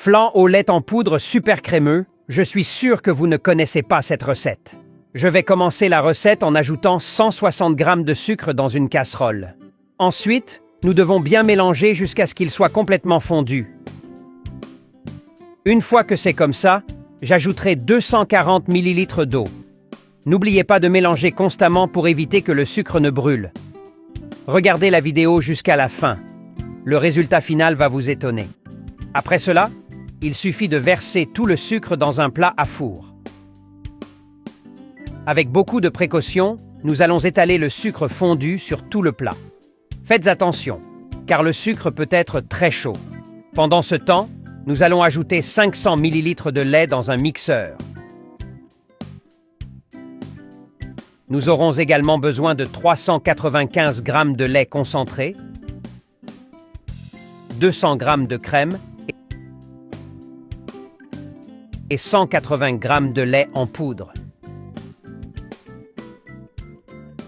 Flan au lait en poudre super crémeux, je suis sûr que vous ne connaissez pas cette recette. Je vais commencer la recette en ajoutant 160 g de sucre dans une casserole. Ensuite, nous devons bien mélanger jusqu'à ce qu'il soit complètement fondu. Une fois que c'est comme ça, j'ajouterai 240 ml d'eau. N'oubliez pas de mélanger constamment pour éviter que le sucre ne brûle. Regardez la vidéo jusqu'à la fin. Le résultat final va vous étonner. Après cela, il suffit de verser tout le sucre dans un plat à four. Avec beaucoup de précautions, nous allons étaler le sucre fondu sur tout le plat. Faites attention, car le sucre peut être très chaud. Pendant ce temps, nous allons ajouter 500 ml de lait dans un mixeur. Nous aurons également besoin de 395 g de lait concentré, 200 g de crème et 180 g de lait en poudre.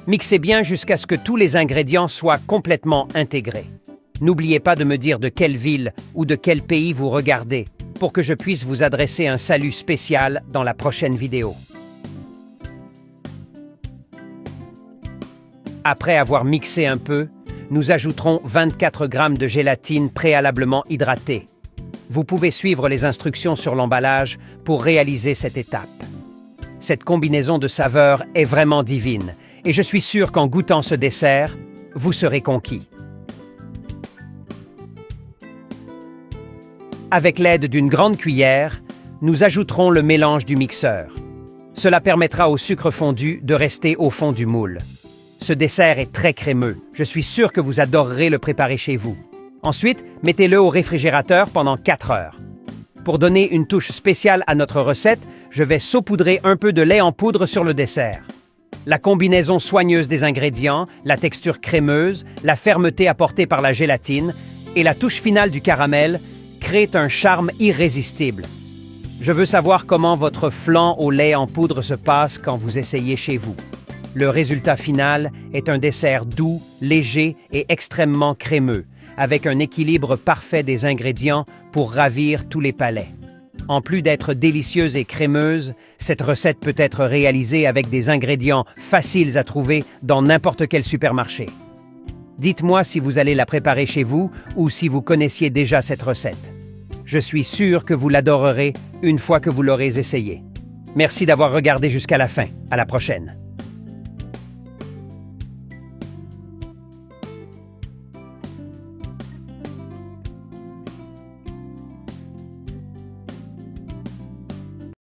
Mixez bien jusqu'à ce que tous les ingrédients soient complètement intégrés. N'oubliez pas de me dire de quelle ville ou de quel pays vous regardez pour que je puisse vous adresser un salut spécial dans la prochaine vidéo. Après avoir mixé un peu, nous ajouterons 24 g de gélatine préalablement hydratée. Vous pouvez suivre les instructions sur l'emballage pour réaliser cette étape. Cette combinaison de saveurs est vraiment divine et je suis sûr qu'en goûtant ce dessert, vous serez conquis. Avec l'aide d'une grande cuillère, nous ajouterons le mélange du mixeur. Cela permettra au sucre fondu de rester au fond du moule. Ce dessert est très crémeux. Je suis sûr que vous adorerez le préparer chez vous. Ensuite, mettez-le au réfrigérateur pendant 4 heures. Pour donner une touche spéciale à notre recette, je vais saupoudrer un peu de lait en poudre sur le dessert. La combinaison soigneuse des ingrédients, la texture crémeuse, la fermeté apportée par la gélatine et la touche finale du caramel créent un charme irrésistible. Je veux savoir comment votre flan au lait en poudre se passe quand vous essayez chez vous. Le résultat final est un dessert doux, léger et extrêmement crémeux, avec un équilibre parfait des ingrédients pour ravir tous les palais. En plus d'être délicieuse et crémeuse, cette recette peut être réalisée avec des ingrédients faciles à trouver dans n'importe quel supermarché. Dites-moi si vous allez la préparer chez vous ou si vous connaissiez déjà cette recette. Je suis sûr que vous l'adorerez une fois que vous l'aurez essayée. Merci d'avoir regardé jusqu'à la fin. À la prochaine.